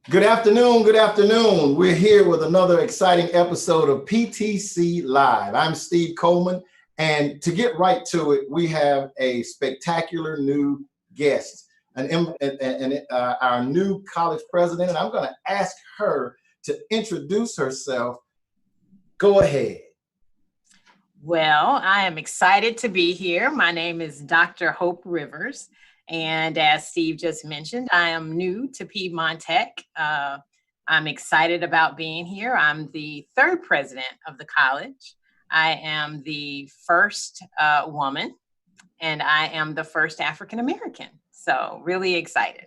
Good afternoon. Good afternoon. We're here with another exciting episode of PTC Live. I'm Steve Coleman, and to get right to it, we have a spectacular new guest, our new college president, and I'm going to ask her to introduce herself. Go ahead. Well, I am excited to be here. My name is Dr. Hope Rivers. And as Steve just mentioned, I am new to Piedmont Tech. I'm excited about being here. I'm the third president of the college. I am the first woman, and I am the first African American. So really excited.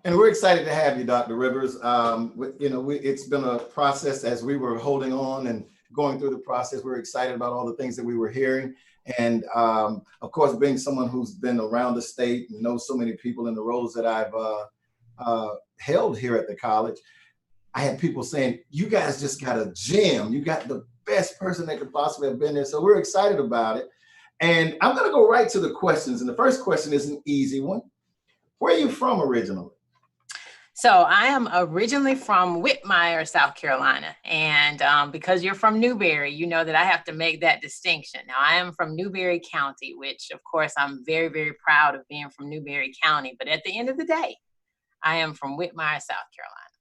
And we're excited to have you, Dr. Rivers. It's been a process as we were holding on and going through the process. We're excited about all the things that we were hearing. And of course, being someone who's been around the state and knows so many people in the roles that I've held here at the college, I had people saying, you guys just got a gem. You got the best person that could possibly have been there. So we're excited about it. And I'm going to go right to the questions. And the first question is an easy one. Where are you from originally? So I am originally from Whitmire, South Carolina. And because you're from Newberry, you know that I have to make that distinction. Now, I am from Newberry County, which, of course, I'm very, very proud of being from Newberry County. But at the end of the day, I am from Whitmire, South Carolina.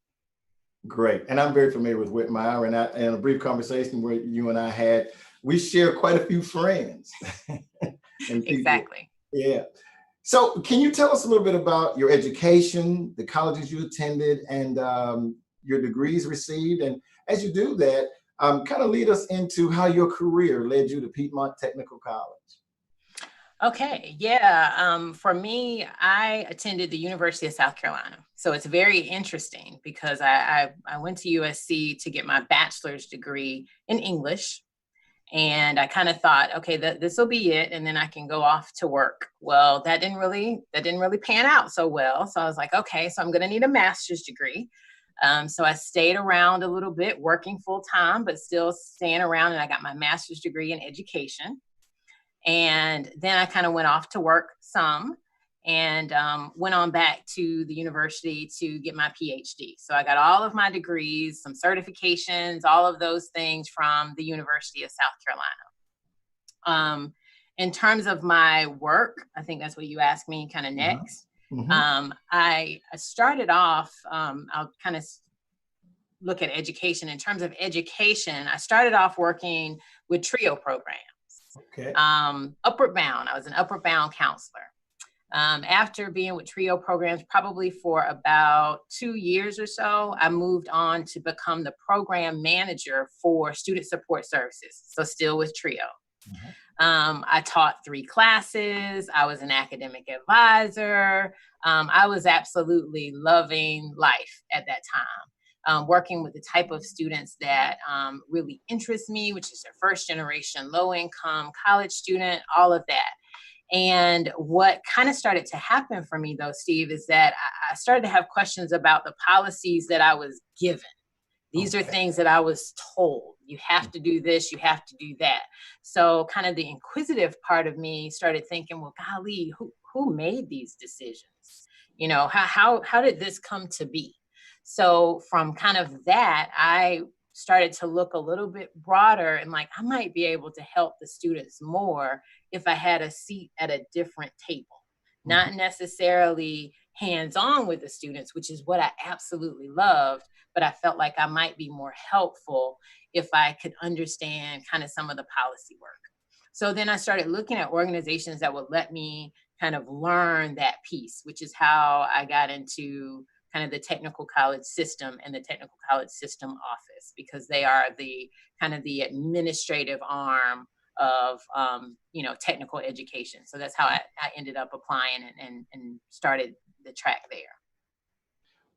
Great. And I'm very familiar with Whitmire. And in a brief conversation where you and I had, we share quite a few friends. Exactly. Yeah. So can you tell us a little bit about your education, the colleges you attended, and your degrees received? And as you do that, kind of lead us into how your career led you to Piedmont Technical College. Okay, yeah. For me, I attended the University of South Carolina. So it's very interesting because I went to USC to get my bachelor's degree in English. And I kind of thought, okay, this will be it, and then I can go off to work. Well, that didn't really pan out so well. So I was like, okay, so I'm going to need a master's degree. So I stayed around a little bit, working full time, but still staying around. And I got my master's degree in education. And then I kind of went off to work some and went on back to the university to get my PhD. So I got all of my degrees, some certifications, all of those things from the University of South Carolina. In terms of my work, I think that's what you asked me kind of next. Mm-hmm. I started off, I'll kind of look at education. In terms of education, I started off working with TRIO programs. Okay. Upward Bound. I was an Upward Bound counselor. After being with TRIO programs, probably for about 2 years or so, I moved on to become the program manager for student support services. So still with TRIO. Mm-hmm. I taught 3 classes. I was an academic advisor. I was absolutely loving life at that time. Working with the type of students that really interest me, which is their first generation, low income, college student, all of that. And what kind of started to happen for me, though, Steve, is that I started to have questions about the policies that I was given. These are things that I was told. You have to do this, you have to do that. So kind of the inquisitive part of me started thinking, well, golly, who made these decisions? You know, how did this come to be? So from kind of that, I started to look a little bit broader and like, I might be able to help the students more if I had a seat at a different table, not necessarily hands-on with the students, which is what I absolutely loved, but I felt like I might be more helpful if I could understand kind of some of the policy work. So then I started looking at organizations that would let me kind of learn that piece, which is how I got into kind of the technical college system and the technical college system office, because they are the kind of the administrative arm of, technical education. So that's how I ended up applying and started the track there.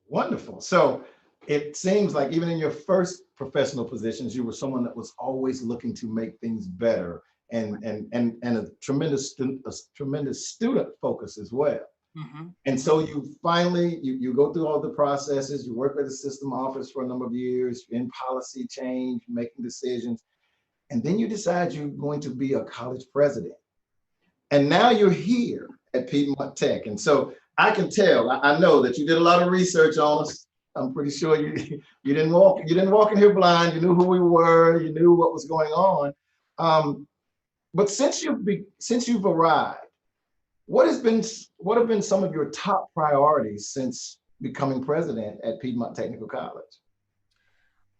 Wonderful. So it seems like even in your first professional positions, you were someone that was always looking to make things better and a tremendous student focus as well. Mm-hmm. And so you finally, you go through all the processes, you work with the system office for a number of years, in policy change, making decisions, and then you decide you're going to be a college president. And now you're here at Piedmont Tech. And so I can tell, I know that you did a lot of research on us. I'm pretty sure you didn't walk in here blind. You knew who we were. You knew what was going on. But since you've arrived, what have been some of your top priorities since becoming president at Piedmont Technical College?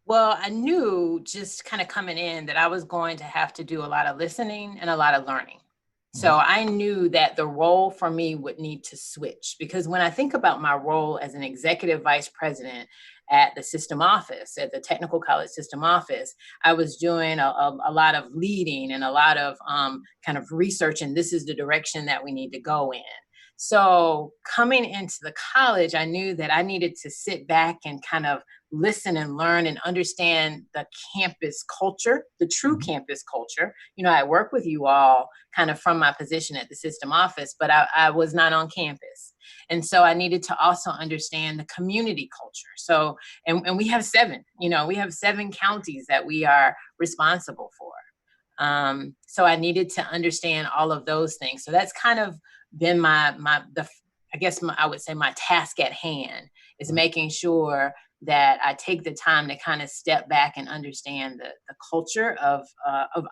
Well, I knew just kind of coming in that I was going to have to do a lot of listening and a lot of learning. So I knew that the role for me would need to switch, because when I think about my role as an executive vice president at the system office, at the technical college system office, I was doing a lot of leading and a lot of kind of research, and this is the direction that we need to go in. So coming into the college, I knew that I needed to sit back and kind of listen and learn and understand the campus culture, the true campus culture. I work with you all kind of from my position at the system office, but I was not on campus. And so I needed to also understand the community culture. So, and we have we have 7 counties that we are responsible for. So I needed to understand all of those things. So that's kind of been I would say my task at hand is making sure that I take the time to kind of step back and understand the culture of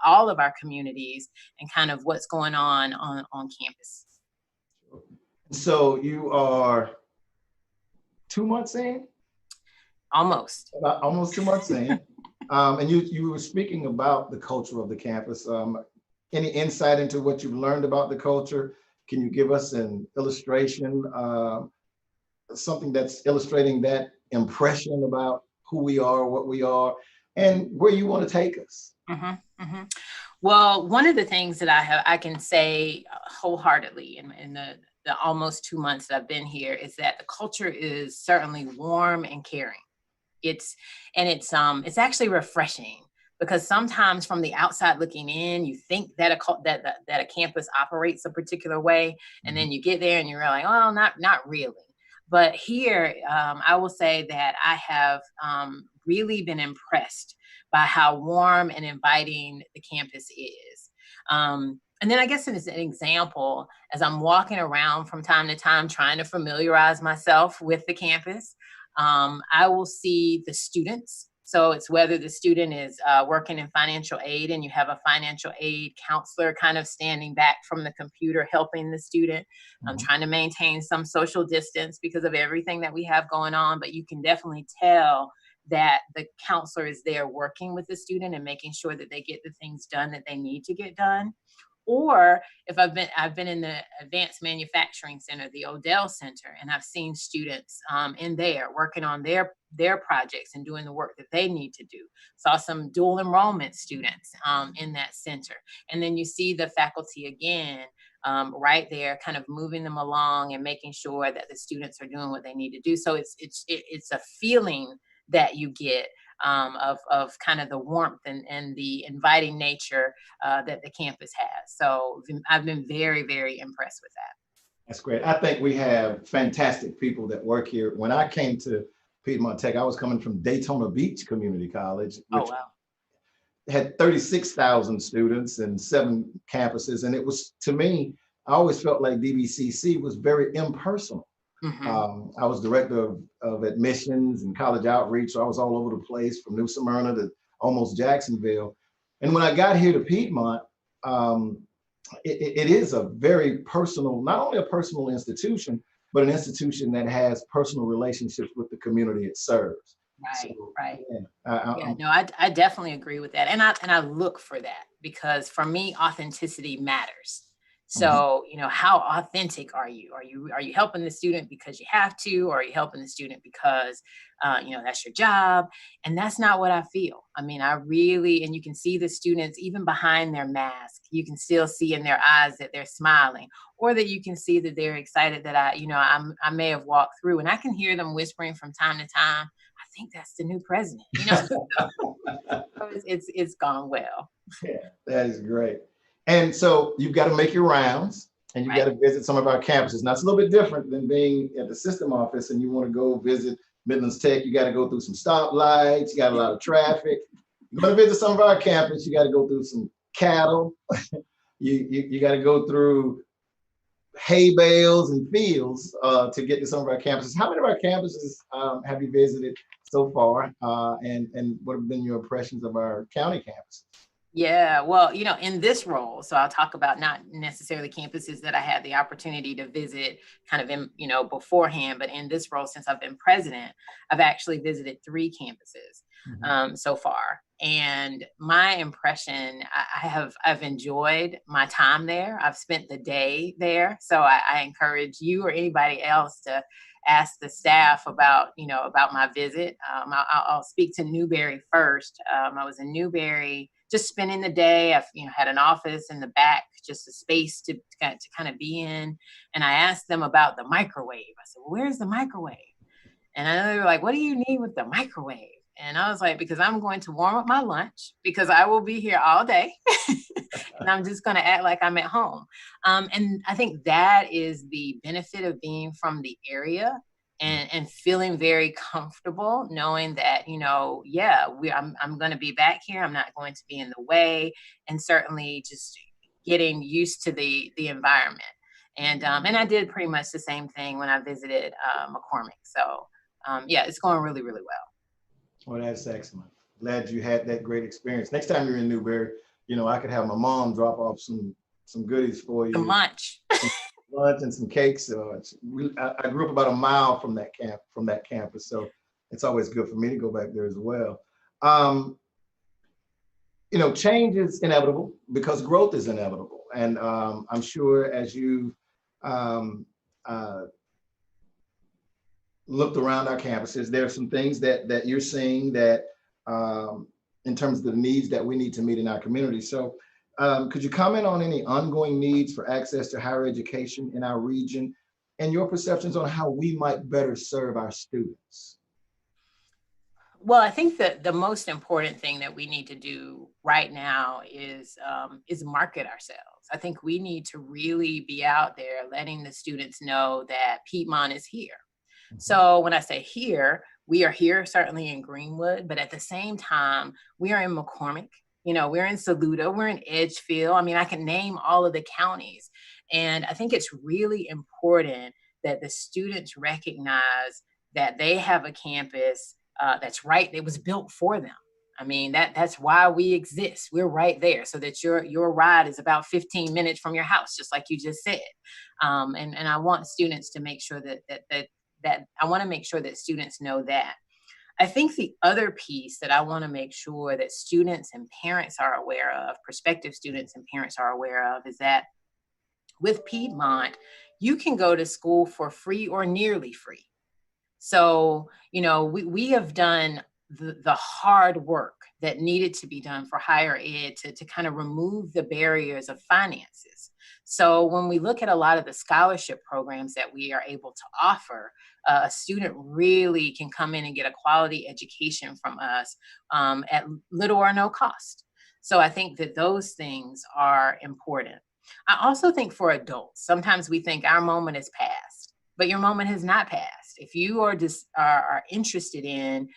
all of our communities and kind of what's going on campus. So you are 2 months in? Almost. Almost 2 months in. And you were speaking about the culture of the campus. Any insight into what you've learned about the culture? Can you give us an illustration, something that's illustrating that impression about who we are, what we are, and where you want to take us? Well, one of the things that I can say wholeheartedly in the almost 2 months that I've been here is that the culture is certainly warm and caring. It's actually refreshing, because sometimes from the outside looking in, you think that a campus operates a particular way, and then you get there and you're like, oh, not really. But here, I will say that I have really been impressed by how warm and inviting the campus is. And then I guess as an example, as I'm walking around from time to time trying to familiarize myself with the campus, I will see the students. So it's whether the student is working in financial aid and you have a financial aid counselor kind of standing back from the computer helping the student. I'm trying to maintain some social distance because of everything that we have going on, but you can definitely tell that the counselor is there working with the student and making sure that they get the things done that they need to get done. Or if I've been in the Advanced Manufacturing Center, the Odell Center, and I've seen students in there working on their projects and doing the work that they need to do. Saw some dual enrollment students in that center. And then you see the faculty again right there, kind of moving them along and making sure that the students are doing what they need to do. So it's a feeling that you get of kind of the warmth and the inviting nature that the campus has. So I've been very, very impressed with that. That's great. I think we have fantastic people that work here. When I came to Piedmont Tech, I was coming from Daytona Beach Community College, which had 36,000 students and 7 campuses. And it was, to me, I always felt like DBCC was very impersonal. I was director of admissions and college outreach. So I was all over the place from New Smyrna to almost Jacksonville. And when I got here to Piedmont, it is a very personal, not only a personal institution, but an institution that has personal relationships with the community it serves. Right, so, right. Yeah, I definitely agree with that. And I look for that, because for me, authenticity matters. So, how authentic are you? Are you helping the student because you have to, or are you helping the student because, that's your job? And that's not what I feel. I mean, and you can see the students, even behind their mask, you can still see in their eyes that they're smiling, or that you can see that they're excited that I may have walked through, and I can hear them whispering from time to time, I think that's the new president, it's gone well. Yeah, that is great. And so you've got to make your rounds, and you've got to visit some of our campuses. Now, it's a little bit different than being at the system office and you want to go visit Midlands Tech. You got to go through some stoplights. You got a lot of traffic. You're going to visit some of our campus. You got to go through some cattle. You got to go through hay bales and fields to get to some of our campuses. How many of our campuses have you visited so far? And what have been your impressions of our county campuses? Yeah, well, in this role, so I'll talk about not necessarily campuses that I had the opportunity to visit kind of beforehand, but in this role, since I've been president, I've actually visited 3 campuses so far. And my impression, I've enjoyed my time there. I've spent the day there. So I encourage you or anybody else to ask the staff about my visit. I'll speak to Newberry first. I was in Newberry just spending the day. I've had an office in the back, just a space to kind of be in. And I asked them about the microwave. I said, well, where's the microwave? And I know they were like, what do you need with the microwave? And I was like, because I'm going to warm up my lunch because I will be here all day. And I'm just going to act like I'm at home. And I think that is the benefit of being from the area and feeling very comfortable knowing that, I'm going to be back here. I'm not going to be in the way, and certainly just getting used to the environment. And I did pretty much the same thing when I visited McCormick. So it's going really, really well. Well, that's excellent. Glad you had that great experience. Next time you're in Newberry, I could have my mom drop off some goodies for you. Some lunch. Lunch and some cakes. I grew up about a mile from that campus, so it's always good for me to go back there as well. Change is inevitable because growth is inevitable, and I'm sure as you looked around our campuses, there are some things that you're seeing that in terms of the needs that we need to meet in our community. So could you comment on any ongoing needs for access to higher education in our region and your perceptions on how we might better serve our students? Well, I think that the most important thing that we need to do right now is market ourselves. I think we need to really be out there letting the students know that Piedmont is here. So when I say here, we are here certainly in Greenwood, but at the same time, we are in McCormick, we're in Saluda, we're in Edgefield. I mean, I can name all of the counties. And I think it's really important that the students recognize that they have a campus that's right. It was built for them. I mean, that's why we exist. We're right there so that your ride is about 15 minutes from your house, just like you just said. And I want students to make sure that I want to make sure that students know that. I think the other piece that I want to make sure that students and parents are aware of, prospective students and parents are aware of, is that with Piedmont, you can go to school for free or nearly free. So, we have done the hard work that needed to be done for higher ed to kind of remove the barriers of finances. So when we look at a lot of the scholarship programs that we are able to offer, a student really can come in and get a quality education from us at little or no cost. So I think that those things are important. I also think for adults, sometimes we think our moment is past, but your moment has not passed. If you are interested in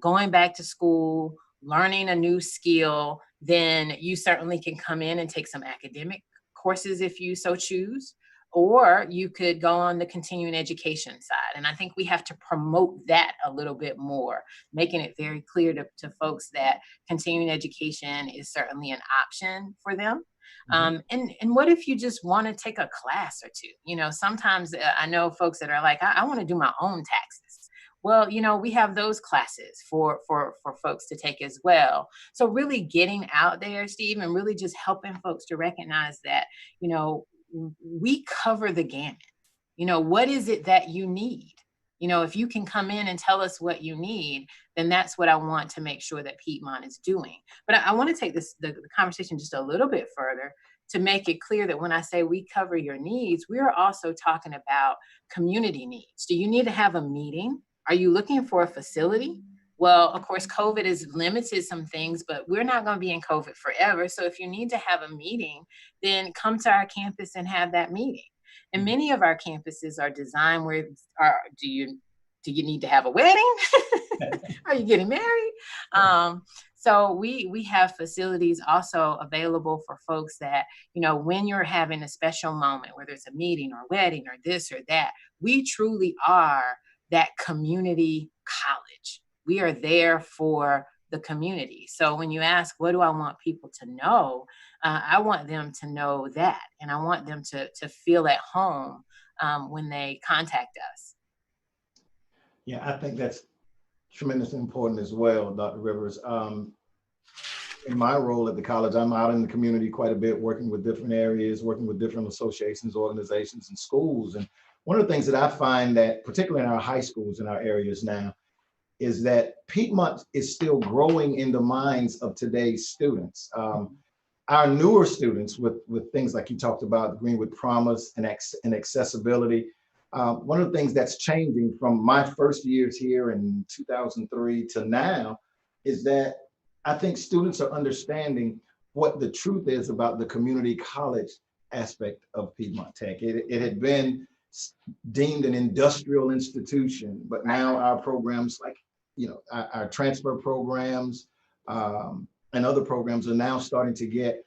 going back to school, learning a new skill, then you certainly can come in and take some academic courses if you so choose, or you could go on the continuing education side. And I think we have to promote that a little bit more, making it very clear to folks that continuing education is certainly an option for them. And what if you just want to take a class or two? Sometimes I know folks that are like, I want to do my own taxes. Well, we have those classes for folks to take as well. So really getting out there, Steve, and really just helping folks to recognize that, we cover the gamut. What is it that you need? If you can come in and tell us what you need, then that's what I want to make sure that Piedmont is doing. But I want to take the conversation just a little bit further to make it clear that when I say we cover your needs, we're also talking about community needs. Do you need to have a meeting? Are you looking for a facility? Well, of course, COVID has limited some things, but we're not going to be in COVID forever. So if you need to have a meeting, then come to our campus and have that meeting. And many of our campuses are designed where, do you need to have a wedding? Are you getting married? So we have facilities also available for folks that, when you're having a special moment, whether it's a meeting or wedding or this or that, we truly are that community college. We are there for the community. So when you ask, what do I want people to know? I want them to know that, and I want them to feel at home when they contact us. Yeah, I think that's tremendously important as well, Dr. Rivers. In my role at the college, I'm out in the community quite a bit, working with different areas, working with different associations, organizations, and schools. And one of the things that I find that, particularly in our high schools in our areas now, is that Piedmont is still growing in the minds of today's students. Our newer students with things like you talked about, Greenwood Promise and accessibility. One of the things that's changing from my first years here in 2003 to now is that I think students are understanding what the truth is about the community college aspect of Piedmont Tech. It had been deemed an industrial institution, but now our programs like, our transfer programs and other programs are now starting to get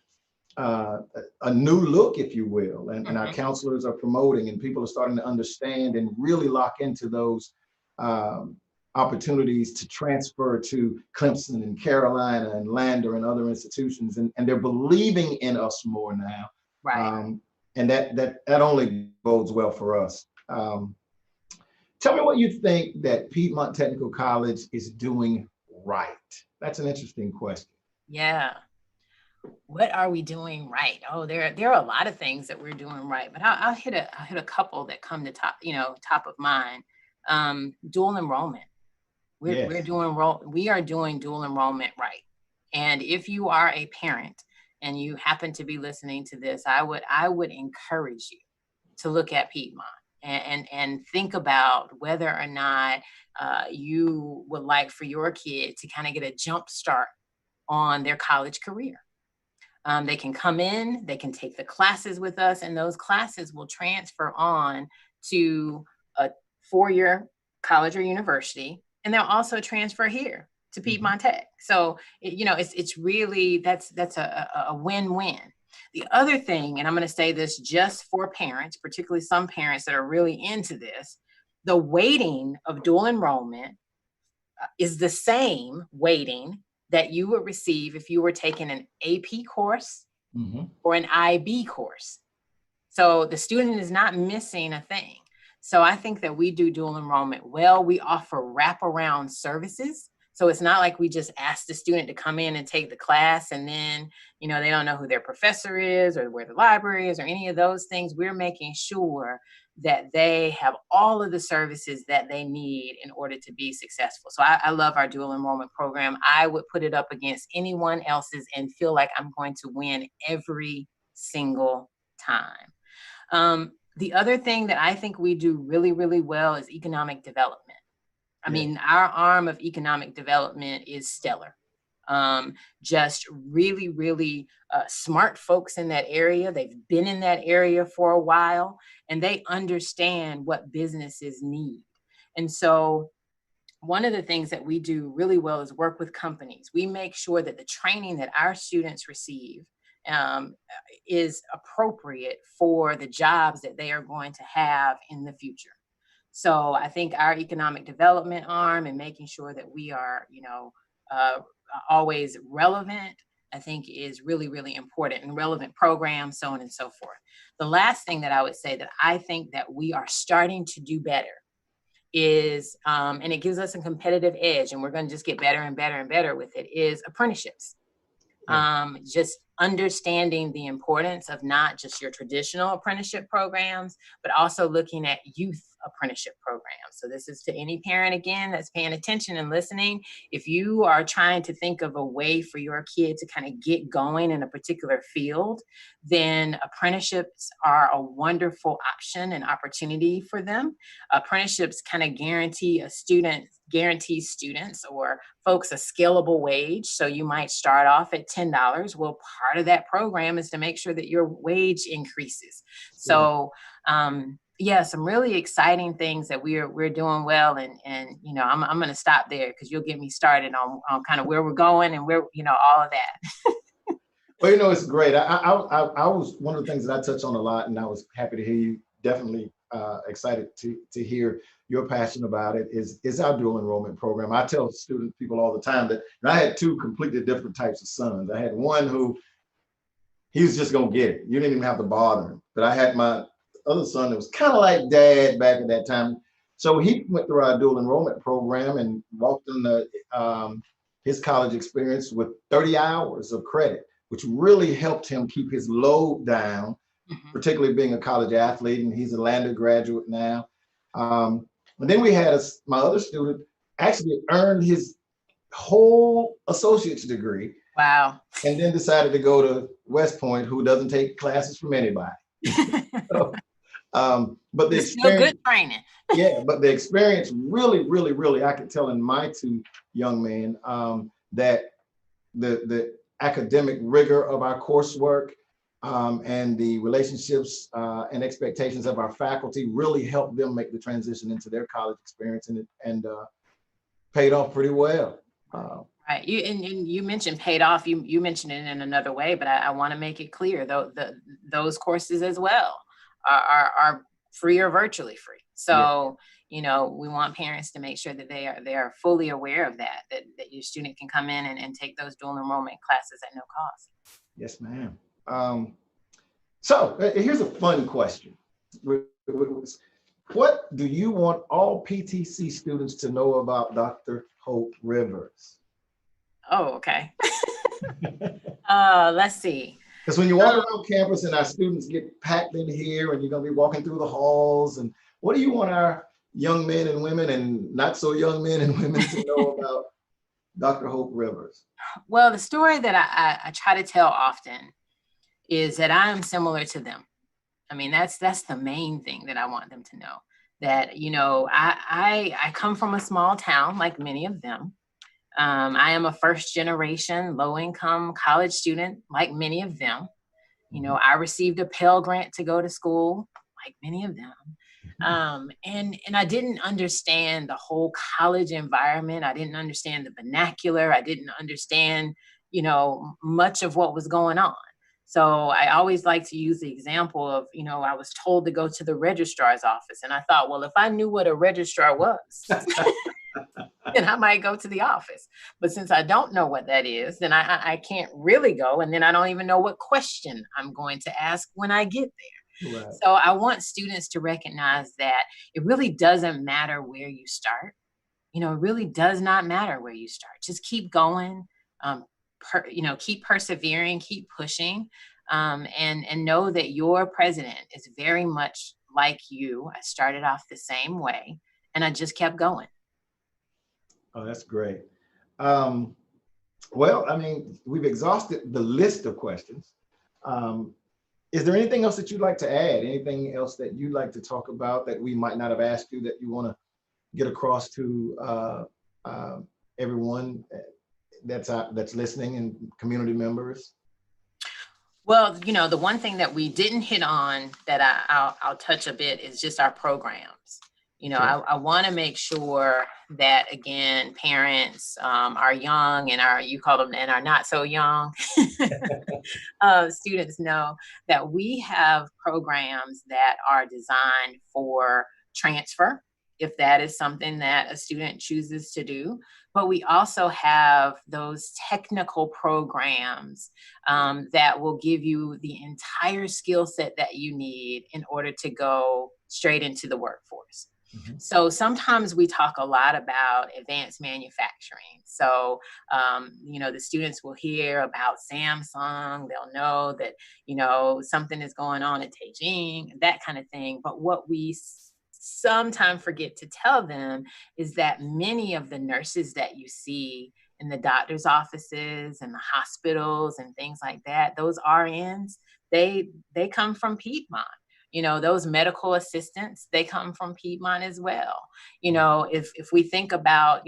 a new look, if you will, and our counselors are promoting, and people are starting to understand and really lock into those opportunities to transfer to Clemson and Carolina and Lander and other institutions, and they're believing in us more now. Right. And that only bodes well for us. Tell me what you think that Piedmont Technical College is doing right. That's an interesting question. Yeah. What are we doing right? Oh, there are a lot of things that we're doing right, but I'll hit a couple that come to top of mind. Dual enrollment. We Yes. are doing dual enrollment right. And if you are a parent and you happen to be listening to this, I would encourage you to look at Piedmont and think about whether or not you would like for your kid to kind of get a jump start on their college career. They can come in, they can take the classes with us, and those classes will transfer on to a 4-year college or university, and they'll also transfer here to Piedmont Tech. So, it's really, that's a win-win. The other thing, and I'm going to say this just for parents, particularly some parents that are really into this, the weighting of dual enrollment is the same weighting that you would receive if you were taking an AP course or an IB course. So the student is not missing a thing. So I think that we do dual enrollment well. We offer wraparound services. So it's not like we just ask the student to come in and take the class and then, they don't know who their professor is or where the library is or any of those things. We're making sure that they have all of the services that they need in order to be successful. So I love our dual enrollment program. I would put it up against anyone else's and feel like I'm going to win every single time. The other thing that I think we do really, really well is economic development. I mean, our arm of economic development is stellar. Just really, really smart folks in that area. They've been in that area for a while, and they understand what businesses need. And so one of the things that we do really well is work with companies. We make sure that the training that our students receive is appropriate for the jobs that they are going to have in the future. So I think our economic development arm and making sure that we are, always relevant, I think is really, really important, and relevant programs, so on and so forth. The last thing that I would say that I think that we are starting to do better is, and it gives us a competitive edge, and we're going to just get better and better and better with it, is apprenticeships. Just understanding the importance of not just your traditional apprenticeship programs, but also looking at youth apprenticeship programs. So this is to any parent, again, that's paying attention and listening. If you are trying to think of a way for your kid to kind of get going in a particular field, then apprenticeships are a wonderful option and opportunity for them. Apprenticeships kind of guarantees students or folks a scalable wage. So you might start off at $10. Well, part of that program is to make sure that your wage increases. So yeah, some really exciting things that we're doing well, and I'm going to stop there because you'll get me started on kind of where we're going and where all of that. Well, it's great. I was one of the things that I touched on a lot, and I was happy to hear you. Definitely excited to hear your passion about it. Is our dual enrollment program. I tell people all the time that I had two completely different types of sons. I had one who he was just gonna get it. You didn't even have to bother him. But I had my other son that was kind of like dad back at that time. So he went through our dual enrollment program and walked in his college experience with 30 hours of credit, which really helped him keep his load down, particularly being a college athlete, and he's a Lander graduate now. And then we had my other student actually earned his whole associate's degree. Wow. And then decided to go to West Point, who doesn't take classes from anybody. So, but the it's still good training. Yeah, but the experience really, really, really, I could tell in my two young men that the academic rigor of our coursework and the relationships and expectations of our faculty really helped them make the transition into their college experience, and paid off pretty well. Right. You mentioned paid off. You mentioned it in another way, but I want to make it clear though those courses as well are free or virtually free. So we want parents to make sure that they are fully aware of that your student can come in and take those dual enrollment classes at no cost. Yes, ma'am. So here's a fun question. What do you want all PTC students to know about Dr. Hope Rivers? Oh, okay. Let's see. Because when you walk around campus and our students get packed in here and you're going to be walking through the halls, and what do you want our young men and women and not so young men and women to know about Dr. Hope Rivers? Well, the story that I try to tell often is that I am similar to them. I mean, that's the main thing that I want them to know. That, I come from a small town like many of them. I am a first generation low income college student like many of them. I received a Pell Grant to go to school like many of them. And I didn't understand the whole college environment. I didn't understand the vernacular. I didn't understand, much of what was going on. So I always like to use the example of, I was told to go to the registrar's office. And I thought, well, if I knew what a registrar was, then I might go to the office. But since I don't know what that is, then I can't really go. And then I don't even know what question I'm going to ask when I get there. Right. So I want students to recognize that it really doesn't matter where you start. It really does not matter where you start. Just keep going. Keep persevering, keep pushing, and know that your president is very much like you. I started off the same way, and I just kept going. Oh, that's great. Well, I mean, we've exhausted the list of questions. Is there anything else that you'd like to add? Anything else that you'd like to talk about that we might not have asked you that you want to get across to everyone that's listening and community members? Well, the one thing that we didn't hit on that I'll touch a bit is just our programs. Sure. I want to make sure that, again, parents, our young and you call them, and our not so young students know that we have programs that are designed for transfer, if that is something that a student chooses to do. But we also have those technical programs that will give you the entire skill set that you need in order to go straight into the workforce. Mm-hmm. So sometimes we talk a lot about advanced manufacturing. So, the students will hear about Samsung. They'll know that, something is going on at Beijing, that kind of thing. But what we sometimes forget to tell them is that many of the nurses that you see in the doctor's offices and the hospitals and things like that, those RNs, they come from Piedmont. Those medical assistants, they come from Piedmont as well. If we think about,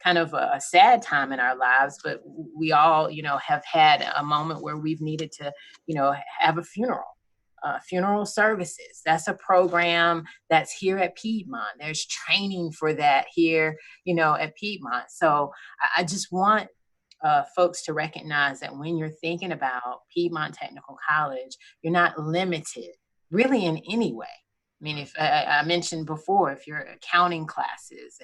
kind of a sad time in our lives, but we all, have had a moment where we've needed to, have a funeral funeral services. That's a program that's here at Piedmont. There's training for that here, at Piedmont. So I just want folks to recognize that when you're thinking about Piedmont Technical College, you're not limited really in any way. I mean, if I mentioned before, if you're accounting classes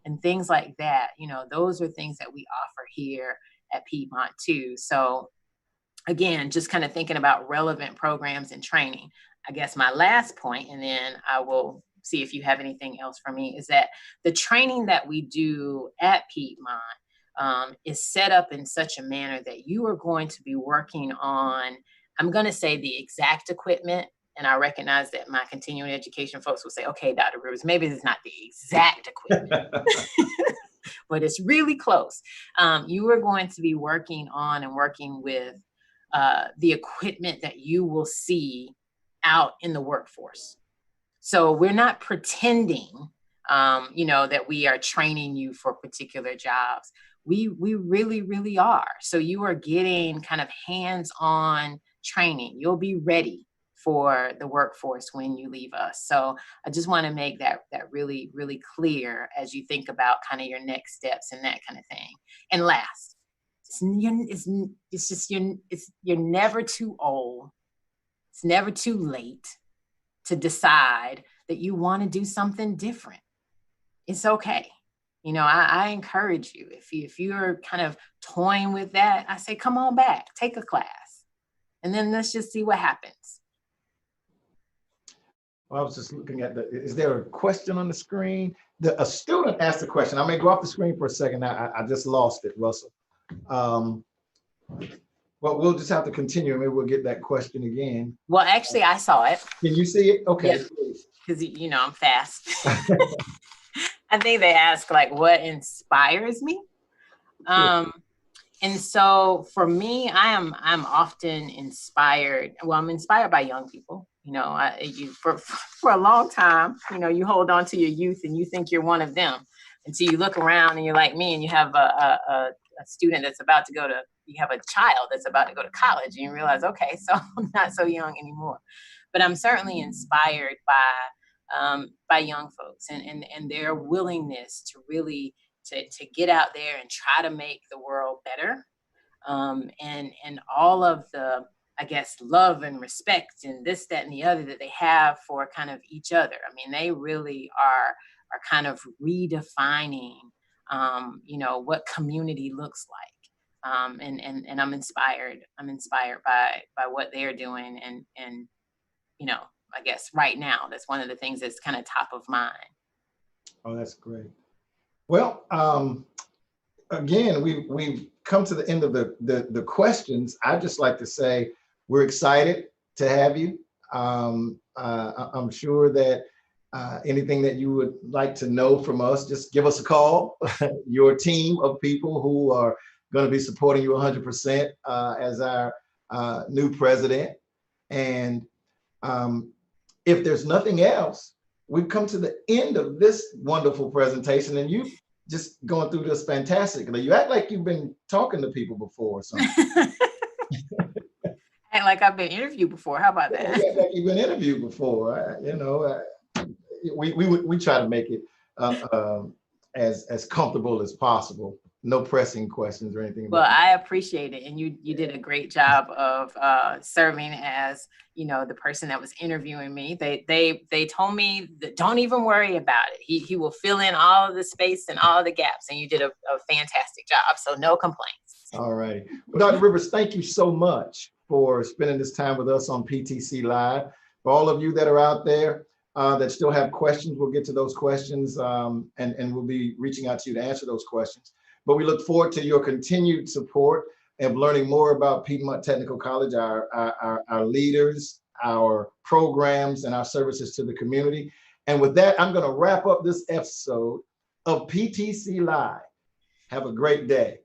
and things like that, those are things that we offer here at Piedmont too. So again, just kind of thinking about relevant programs and training. I guess my last point, and then I will see if you have anything else for me, is that the training that we do at Piedmont is set up in such a manner that you are going to be working on, I'm going to say, the exact equipment. And I recognize that my continuing education folks will say, okay, Dr. Rivers, maybe it's not the exact equipment, but it's really close. You are going to be working on and working with the equipment that you will see out in the workforce. So we're not pretending, that we are training you for particular jobs. We really, really are. So you are getting kind of hands-on training. You'll be ready for the workforce when you leave us. So I just want to make that really, really clear as you think about kind of your next steps and that kind of thing. And last, you're never too old. It's never too late to decide that you want to do something different. It's okay. I encourage you, if you're kind of toying with that, I say, come on back, take a class, and then let's just see what happens. Well, I was just looking at is there a question on the screen? A student asked a question. I may go off the screen for a second. I just lost it, Russell. Well, we'll just have to continue. Maybe we'll get that question again. Well, actually, I saw it. Can you see it? Okay. Because, I'm fast. I think they ask, what inspires me? And so for me, I'm often inspired. Well, I'm inspired by young people. For a long time, you hold on to your youth and you think you're one of them until you look around and you're like me and you have a student that's about to you have a child that's about to go to college and you realize, okay, so I'm not so young anymore. But I'm certainly inspired by young folks and their willingness to really to get out there and try to make the world better. And all of the, I guess, love and respect and this, that, and the other that they have for kind of each other. I mean, they really are kind of redefining, what community looks like. And I'm inspired. I'm inspired by what they're doing. And I guess right now, that's one of the things that's kind of top of mind. Oh, that's great. Well, again, we've come to the end of the questions. I'd just like to say we're excited to have you. I'm sure that anything that you would like to know from us, just give us a call. Your team of people who are going to be supporting you 100% as our new president. And if there's nothing else, we've come to the end of this wonderful presentation, and you just going through this fantastically. You act like you've been talking to people before or something. Act like I've been interviewed before. How about that? You act like you've been interviewed before. We try to make it as comfortable as possible. No pressing questions or anything. Well, I appreciate it, and you did a great job of serving as the person that was interviewing me. They told me that don't even worry about it. He will fill in all of the space and all of the gaps, and you did a fantastic job. So no complaints. All right, well, Dr. Rivers, thank you so much for spending this time with us on PTC Live. For all of you that are out there that still have questions, we'll get to those questions, and we'll be reaching out to you to answer those questions. But we look forward to your continued support and learning more about Piedmont Technical College, our leaders, our programs, and our services to the community. And with that, I'm going to wrap up this episode of PTC Live. Have a great day.